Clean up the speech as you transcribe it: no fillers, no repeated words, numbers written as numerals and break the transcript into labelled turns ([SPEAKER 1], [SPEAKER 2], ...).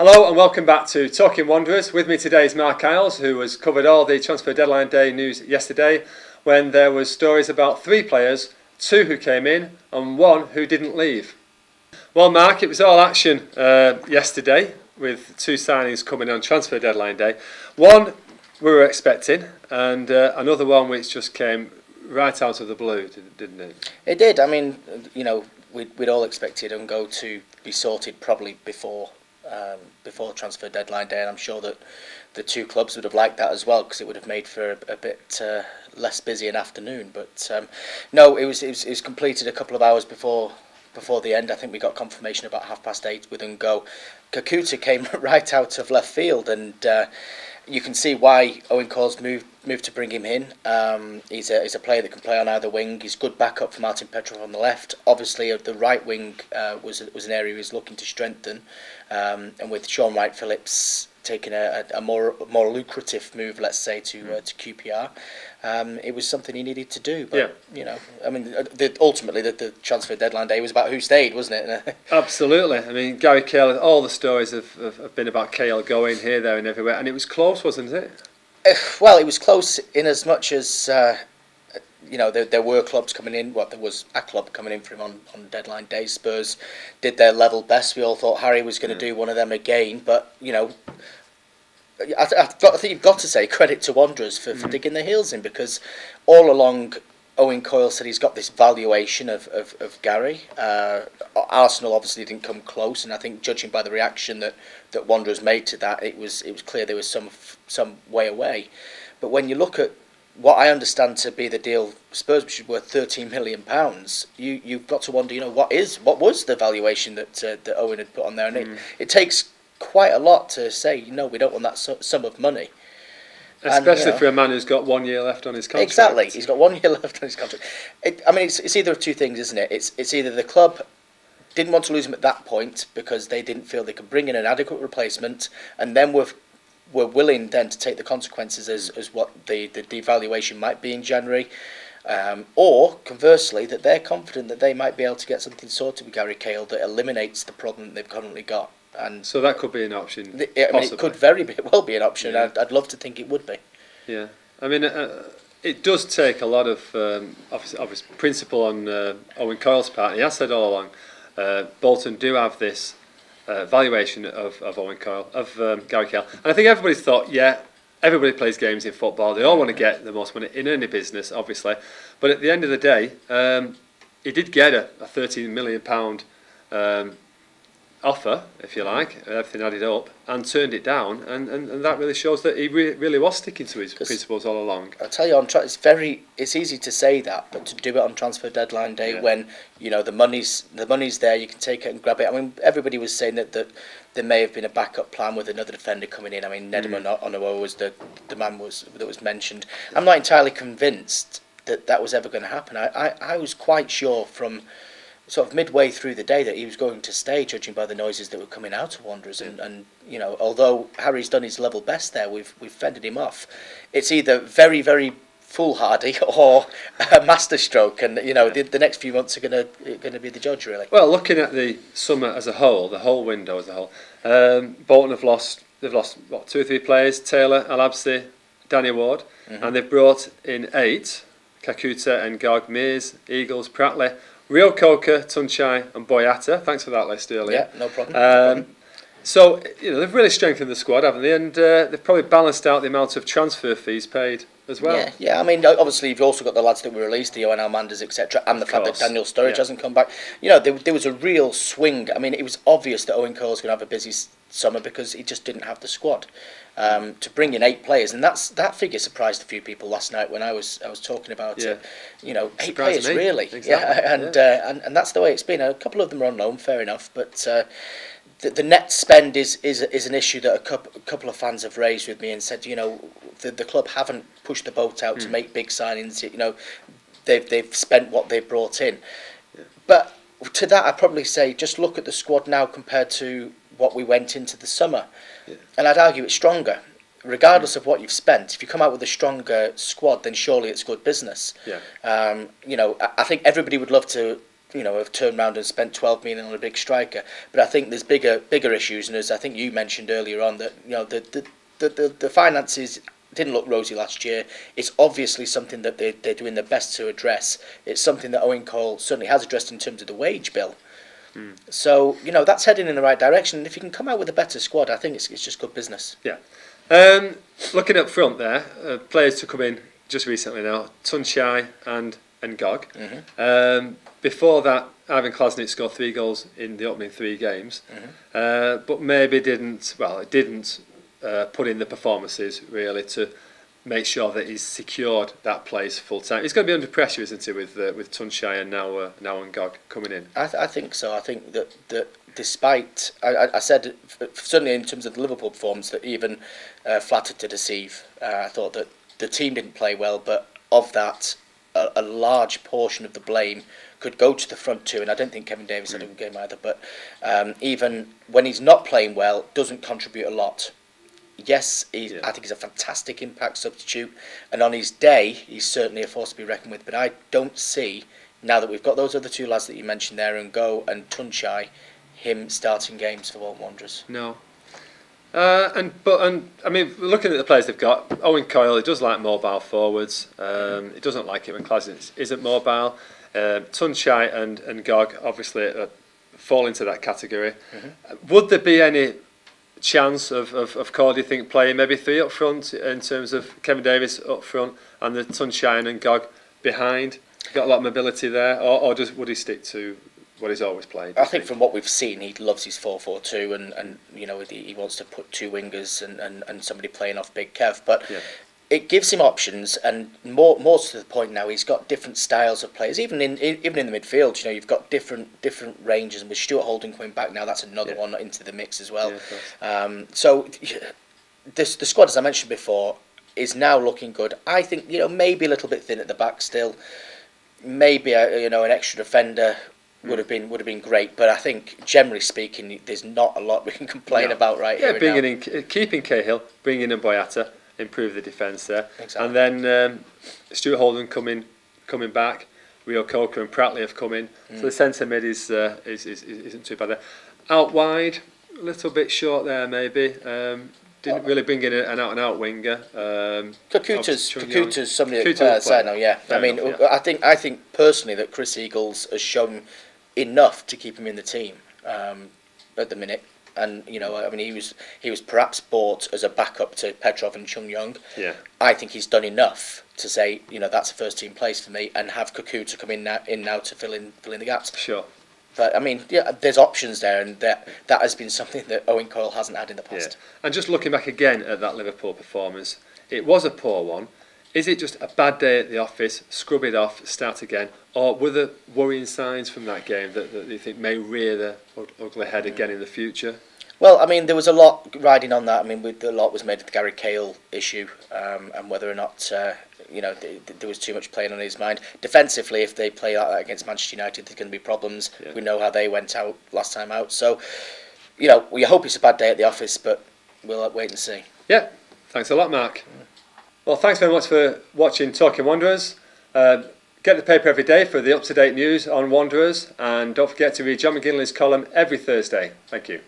[SPEAKER 1] Hello and welcome back to Talking Wanderers. With me today is Mark Isles, who has covered all the transfer deadline day news yesterday when there was stories about 3 players, 2 who came in and 1 who didn't leave. Well, Mark, it was all action yesterday with 2 signings coming on transfer deadline day. One we were expecting and another one which just came right out of the blue, didn't it?
[SPEAKER 2] It did. I mean, we'd all expected Ungo to be sorted probably before transfer deadline day, and I'm sure that the 2 clubs would have liked that as well, because it would have made for a bit less busy an afternoon. But no, it was completed a couple of hours before the end. I think we got confirmation about 8:30 with Ungo. Kakuta came right out of left field, and you can see why Owen Coyle's moved to bring him in. He's a player that can play on either wing. He's good backup for Martin Petrov on the left. Obviously, the right wing was an area he was looking to strengthen, and with Sean Wright-Phillips taking a more lucrative move, let's say, to QPR, it was something he needed to do. But I mean, ultimately the transfer deadline day was about who stayed, wasn't it?
[SPEAKER 1] Absolutely. I mean, Gary Cahill, all the stories have been about Cahill going here, there and everywhere, and it was close, wasn't it?
[SPEAKER 2] Well, it was close in as much as there were clubs coming in. Well, there was a club coming in for him on deadline day. Spurs did their level best. We all thought Harry was going to do one of them again, but I think you've got to say credit to Wanderers for digging their heels in, because all along Owen Coyle said he's got this valuation of Gary. Arsenal obviously didn't come close, and I think judging by the reaction that Wanderers made to that, it was clear there was some way away. But when you look at what I understand to be the deal, Spurs, which is worth £13 million, you've got to wonder, what was the valuation that Owen had put on there, and it takes quite a lot to say, we don't want that sum of money.
[SPEAKER 1] Especially for a man who's got 1 year left on his contract.
[SPEAKER 2] Exactly, he's got 1 year left on his contract. It's either of two things, isn't it? It's either the club didn't want to lose him at that point because they didn't feel they could bring in an adequate replacement, and then were willing then to take the consequences as what the devaluation might be in January, or conversely that they're confident that they might be able to get something sorted with Gary Cahill that eliminates the problem that they've currently got. And
[SPEAKER 1] so that could be an option.
[SPEAKER 2] It could very well be an option. Yeah. I'd love to think it would be.
[SPEAKER 1] Yeah, I mean, it does take a lot of obvious principle on Owen Coyle's part. He has said all along, Bolton do have this valuation of Owen Coyle, of Gary Cahill, and I think everybody's thought, everybody plays games in football. They all want to get the most money in any business, obviously. But at the end of the day, he did get a £13 million offer, if you like, everything added up, and turned it down, and that really shows that he really was sticking to his principles all along.
[SPEAKER 2] I'll tell you, it's easy to say that, but to do it on transfer deadline day when the money's there, you can take it and grab it. I mean, everybody was saying that there may have been a backup plan with another defender coming in. I mean, Nedum Onuoha was the man that was mentioned. I'm not entirely convinced that was ever going to happen. I was quite sure from sort of midway through the day that he was going to stay, judging by the noises that were coming out of Wanderers. And although Harry's done his level best there, we've fended him off. It's either very, very foolhardy or a masterstroke, and the next few months are going to be the judge, really.
[SPEAKER 1] Well, looking at the summer as a whole, the whole window as a whole, Bolton they've lost 2 or 3 players: Taylor, Alabsi, Danny Ward, and they've brought in 8: Kakuta, Ngog, Mears, Eagles, Pratley, Rio Coker, Tunchai and Boyata. Thanks for that list earlier.
[SPEAKER 2] Yeah, no problem.
[SPEAKER 1] So, they've really strengthened the squad, haven't they? And they've probably balanced out the amount of transfer fees paid as well.
[SPEAKER 2] Yeah. I mean, obviously, you've also got the lads that were released, the Owen Almanders, etc., and the fact that Daniel Sturridge hasn't come back. There was a real swing. I mean, it was obvious that Owen Coyle's going to have a busy summer because he just didn't have the squad. To bring in 8 players, and that figure surprised a few people last night when I was talking about it. 8 players really,
[SPEAKER 1] exactly.
[SPEAKER 2] And that's the way it's been. A couple of them are on loan, fair enough, but the net spend is an issue that a couple of fans have raised with me and said, the club haven't pushed the boat out to make big signings. They've spent what they've brought in, but to that I'd probably say just look at the squad now compared to what we went into the summer. And I'd argue it's stronger. Regardless of what you've spent, if you come out with a stronger squad, then surely it's good business. I think everybody would love to have turned around and spent 12 million on a big striker. But I think there's bigger issues, and as I think you mentioned earlier on, that the finances didn't look rosy last year. It's obviously something that they're doing their best to address. It's something that Owen Coyle certainly has addressed in terms of the wage bill. So that's heading in the right direction. And if you can come out with a better squad, I think it's just good business.
[SPEAKER 1] Yeah. Looking up front there, players to come in just recently now, Tunchai and Gog. Before that, Ivan Klasnic scored 3 goals in the opening 3 games, but maybe didn't put in the performances really to make sure that he's secured that place full time. He's going to be under pressure, isn't he, with Tunchai and now Ngog coming in?
[SPEAKER 2] I think so. I think that despite I said certainly in terms of the Liverpool performance that even flattered to deceive. I thought that the team didn't play well, but of that, a large portion of the blame could go to the front two, and I don't think Kevin Davies had a good game either. But even when he's not playing well, doesn't contribute a lot. Yes, I think he's a fantastic impact substitute, and on his day, he's certainly a force to be reckoned with. But I don't see, now that we've got those other 2 lads that you mentioned there, Ngo and Tunchai, him starting games for Bolton Wanderers.
[SPEAKER 1] No. I mean, looking at the players they've got, Owen Coyle, he does like mobile forwards. He doesn't like it when Klasnic isn't mobile. Tunchai and Gog obviously fall into that category. Would there be any chance of Coyle, do you think, playing maybe 3 up front in terms of Kevin Davies up front and the Tunchai and Gog behind? Got a lot of mobility there, or would he stick to what he's always played?
[SPEAKER 2] I think from what we've seen, he loves his 4-4-2, and he wants to put 2 wingers and somebody playing off Big Kev. But it gives him options, and more to the point now, he's got different styles of players. Even in the midfield, you've got different ranges, and with Stuart Holden coming back now, that's another one into the mix as well. So the squad, as I mentioned before, is now looking good. I think maybe a little bit thin at the back still. Maybe an extra defender would have been great, but I think generally speaking, there's not a lot we can complain about here.
[SPEAKER 1] Keeping Cahill, bringing in Boyata, improve the defence there,
[SPEAKER 2] exactly.
[SPEAKER 1] And then Stuart Holden coming back, Rio Coker and Pratley have come in, so the centre mid isn't too bad there. Out wide, a little bit short there maybe. Didn't really bring in an out-and-out winger.
[SPEAKER 2] Kakuta's somebody that players say now. Yeah, I mean, I think personally that Chris Eagles has shown enough to keep him in the team at the minute, and he was perhaps bought as a backup to Petrov and Chung Yong.
[SPEAKER 1] Yeah,
[SPEAKER 2] I think he's done enough to say that's a first team place for me, and have Kakuta come in now to fill in the gaps.
[SPEAKER 1] Sure.
[SPEAKER 2] But I mean, there's options there, and that has been something that Owen Coyle hasn't had in the past.
[SPEAKER 1] Yeah. And just looking back again at that Liverpool performance, it was a poor one. Is it just a bad day at the office, scrub it off, start again, or were there worrying signs from that game that you think may rear the ugly head again in the future?
[SPEAKER 2] Well, I mean, there was a lot riding on that. I mean, a lot was made of the Gary Cahill issue, and whether or not there was too much playing on his mind. Defensively, if they play like that against Manchester United, there's going to be problems. Yeah. We know how they went out last time out. So, we hope it's a bad day at the office, but we'll wait and see. Yeah,
[SPEAKER 1] thanks a lot, Mark. Well, thanks very much for watching Talking Wanderers. Get the paper every day for the up-to-date news on Wanderers, and don't forget to read John McGinley's column every Thursday. Thank you.